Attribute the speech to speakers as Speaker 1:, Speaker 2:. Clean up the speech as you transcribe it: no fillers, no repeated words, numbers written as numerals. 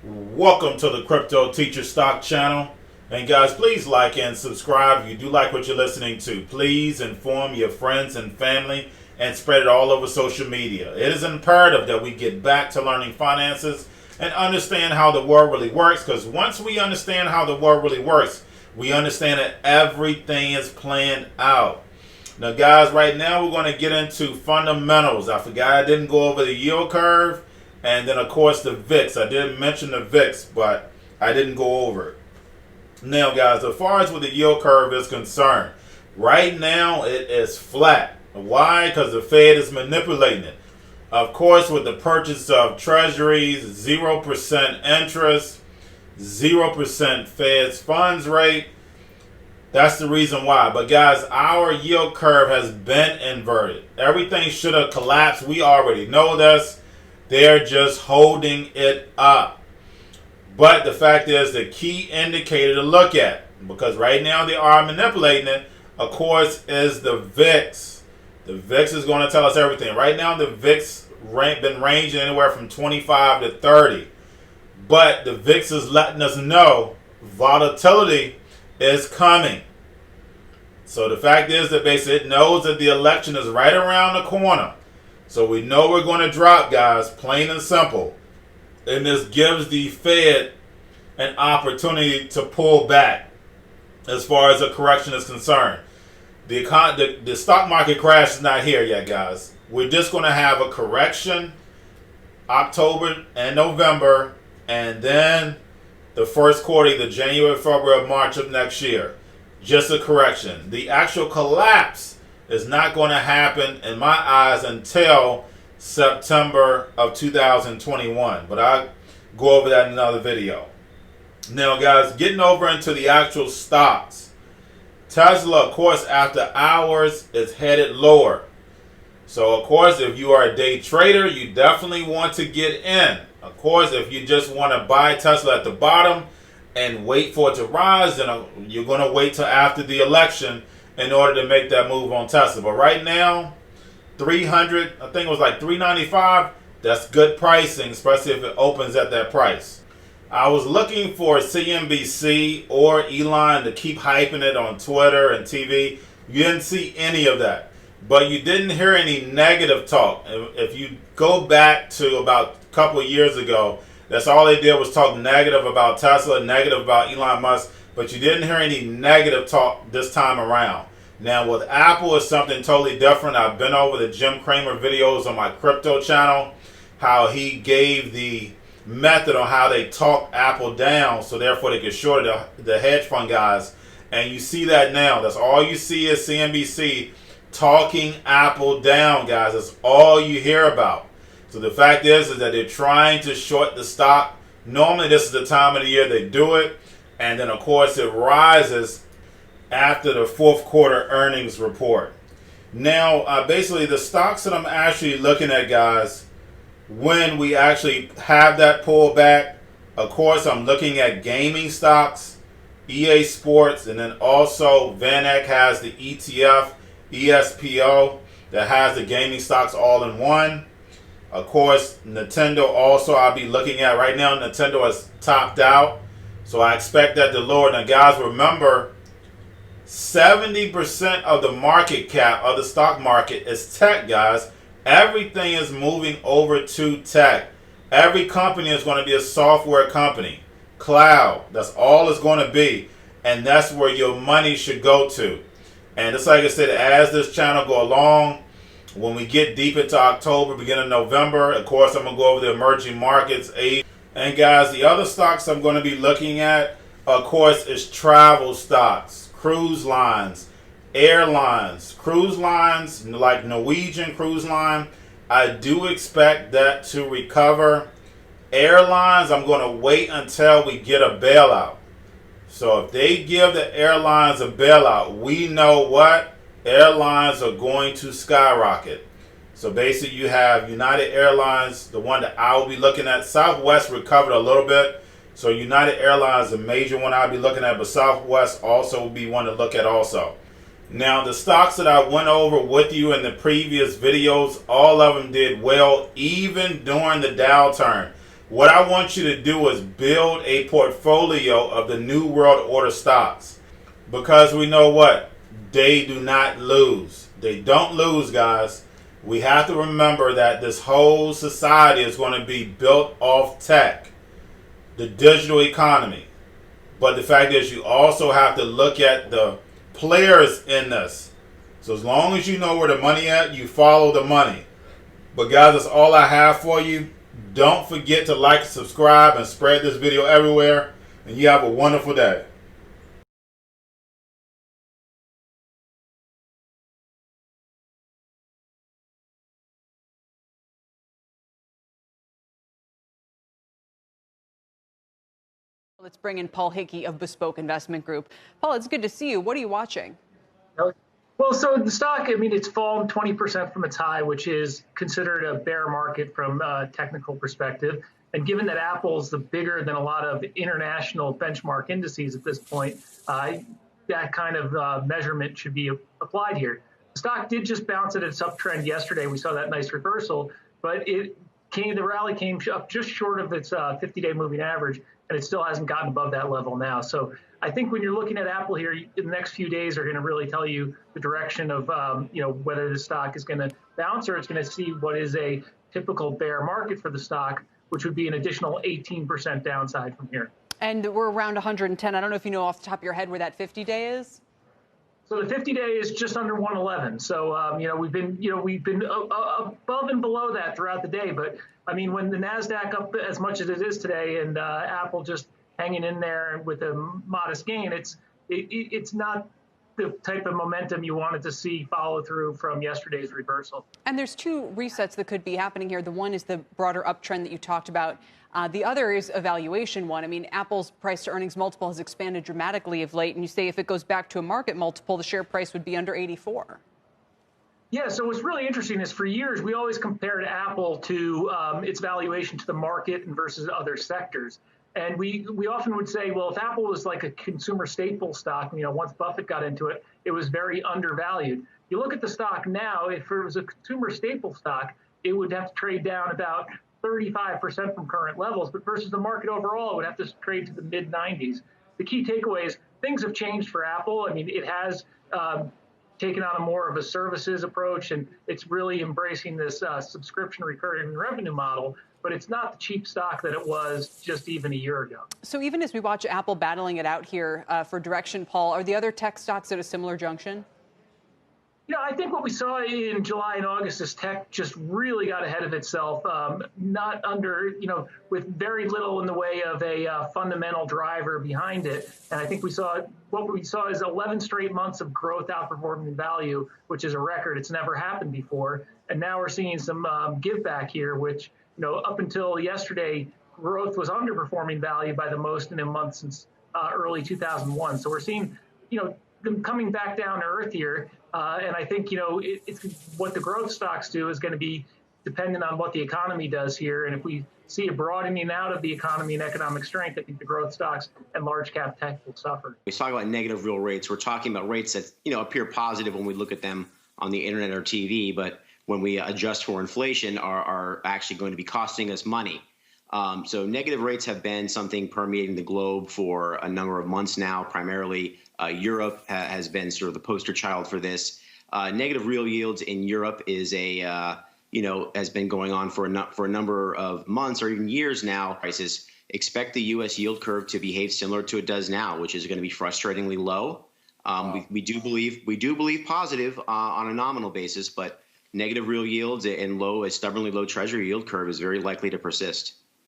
Speaker 1: Welcome to the Crypto Teacher Stock Channel. And guys, please like and subscribe if you do like what you're listening to. Please inform your friends and family and spread it all over social media. It is imperative that we get back to learning finances and understand how the world really works, because once we understand how the world really works, we understand that everything is planned out. Now guys, right now we're going to get into fundamentals. I forgot I didn't go over the yield curve. And then, of course, the VIX. I did mention the VIX, but I didn't go over it. Now, guys, as far as with the yield curve is concerned, right now it is flat. Why? Because the Fed is manipulating it. Of course, with the purchase of treasuries, 0% interest, 0% Fed's funds rate. That's the reason why. But, guys, our yield curve has been inverted. Everything should have collapsed. We already know this. They're just holding it up. But the fact is, the key indicator to look at, because right now they are manipulating it, of course, is the VIX. The VIX is going to tell us everything. Right now, the VIX been ranging anywhere from 25 to 30. But the VIX is letting us know volatility is coming. So the fact is that basically it knows that the election is right around the corner. So we know we're going to drop, guys, plain and simple. And this gives the Fed an opportunity to pull back as far as a correction is concerned. The stock market crash is not here yet, guys. We're just going to have a correction October and November, and then the first quarter, the January, February, March of next year. Just a correction. The actual collapse is not going to happen in my eyes until September of 2021. But I'll go over that in another video. Now, guys, getting over into the actual stocks. Tesla, of course, after hours is headed lower. So, of course, if you are a day trader, you definitely want to get in. Of course, if you just want to buy Tesla at the bottom and wait for it to rise, then you're going to wait till after the election in order to make that move on Tesla. But right now, 300, I think it was like 395. That's good pricing, especially if it opens at that price. I was looking for CNBC or Elon to keep hyping it on Twitter and TV. You didn't see any of that. But you didn't hear any negative talk. If you go back to about a couple of years ago, that's all they did was talk negative about Tesla, negative about Elon Musk. But you didn't hear any negative talk this time around. Now with Apple, it's something totally different. I've been over the Jim Cramer videos on my crypto channel, how he gave the method on how they talk Apple down, so therefore they could short the hedge fund guys. And you see that now. That's all you see is CNBC talking Apple down, guys. That's all you hear about. So the fact is that they're trying to short the stock. Normally this is the time of the year they do it. And then, of course, it rises after the fourth quarter earnings report. Now, basically, the stocks that I'm actually looking at, guys, when we actually have that pullback, of course, I'm looking at gaming stocks, EA Sports, and then also VanEck has the ETF, ESPO, that has the gaming stocks all in one. Of course, Nintendo also I'll be looking at. Right now, Nintendo has topped out. So I expect that to lower. Now, guys, remember, 70% of the market cap of the stock market is tech, guys. Everything is moving over to tech. Every company is going to be a software company. Cloud. That's all it's going to be. And that's where your money should go to. And just like I said, as this channel go along, when we get deep into October, beginning of November, of course, I'm going to go over the emerging markets, and guys, the other stocks I'm going to be looking at, of course, is travel stocks, cruise lines, airlines. Cruise lines, like Norwegian Cruise Line, I do expect that to recover. Airlines, I'm going to wait until we get a bailout. So if they give the airlines a bailout, we know what? Airlines are going to skyrocket. So basically you have United Airlines, the one that I will be looking at. Southwest recovered a little bit. So United Airlines is a major one I'll be looking at, but Southwest also will be one to look at also. Now, the stocks that I went over with you in the previous videos, all of them did well, even during the downturn. What I want you to do is build a portfolio of the New World Order stocks, because we know what? They do not lose. They don't lose, guys. We have to remember that this whole society is going to be built off tech, the digital economy. But the fact is, you also have to look at the players in this. So as long as you know where the money at, you follow the money. But guys, that's all I have for you. Don't forget to like, subscribe, and spread this video everywhere. And you have a wonderful day.
Speaker 2: Let's bring in Paul Hickey of Bespoke Investment Group. Paul, it's good to see you. What are you watching?
Speaker 3: Well, so the stock, I mean, it's fallen 20% from its high, which is considered a bear market from a technical perspective. And given that Apple's the bigger than a lot of international benchmark indices at this point, that kind of measurement should be applied here. The stock did just bounce at its uptrend yesterday. We saw that nice reversal, but the rally came up just short of its 50-day moving average, and it still hasn't gotten above that level now. So I think when you're looking at Apple here, the next few days are going to really tell you the direction of whether the stock is going to bounce or it's going to see what is a typical bear market for the stock, which would be an additional 18% downside from here.
Speaker 2: And we're around 110. I don't know if you know off the top of your head where that 50-day is.
Speaker 3: So the 50-day is just under 111. So we've been above and below that throughout the day. But I mean, when the Nasdaq up as much as it is today, and Apple just hanging in there with a modest gain, it's not the type of momentum you wanted to see follow through from yesterday's reversal.
Speaker 2: And there's two resets that could be happening here. The one is the broader uptrend that you talked about. The other is a valuation one. I mean, Apple's price to earnings multiple has expanded dramatically of late. And you say if it goes back to a market multiple, the share price would be under 84.
Speaker 3: Yeah, so what's really interesting is for years, we always compared Apple to its valuation to the market and versus other sectors. And we often would say, well, if Apple was like a consumer staple stock, once Buffett got into it, it was very undervalued. You look at the stock now, if it was a consumer staple stock, it would have to trade down about 35% from current levels, but versus the market overall, it would have to trade to the mid-90s. The key takeaway is things have changed for Apple. I mean, it has taken on a more of a services approach, and it's really embracing this subscription recurring revenue model, but it's not the cheap stock that it was just even a year ago.
Speaker 2: So even as we watch Apple battling it out here for direction, Paul, are the other tech stocks at a similar junction?
Speaker 3: I think what we saw in July and August is tech just really got ahead of itself, with very little in the way of a fundamental driver behind it. And I think what we saw is 11 straight months of growth outperforming value, which is a record. It's never happened before. And now we're seeing some give back here, which, up until yesterday, growth was underperforming value by the most in a month since early 2001. So we're seeing, them coming back down to earth here. And I think, it's what the growth stocks do is going to be dependent on what the economy does here. And if we see a broadening out of the economy and economic strength, I think the growth stocks and large cap tech will suffer.
Speaker 4: We talk about negative real rates. We're talking about rates that, appear positive when we look at them on the internet or TV, but when we adjust for inflation are actually going to be costing us money. So negative rates have been something permeating the globe for a number of months now. Primarily, Europe has been sort of the poster child for this. Negative real yields in Europe is has been going on for a number of months or even years now. Prices expect the U.S. yield curve to behave similar to it does now, which is going to be frustratingly low. We do believe positive on a nominal basis, but negative real yields and a stubbornly low Treasury yield curve is very likely to persist.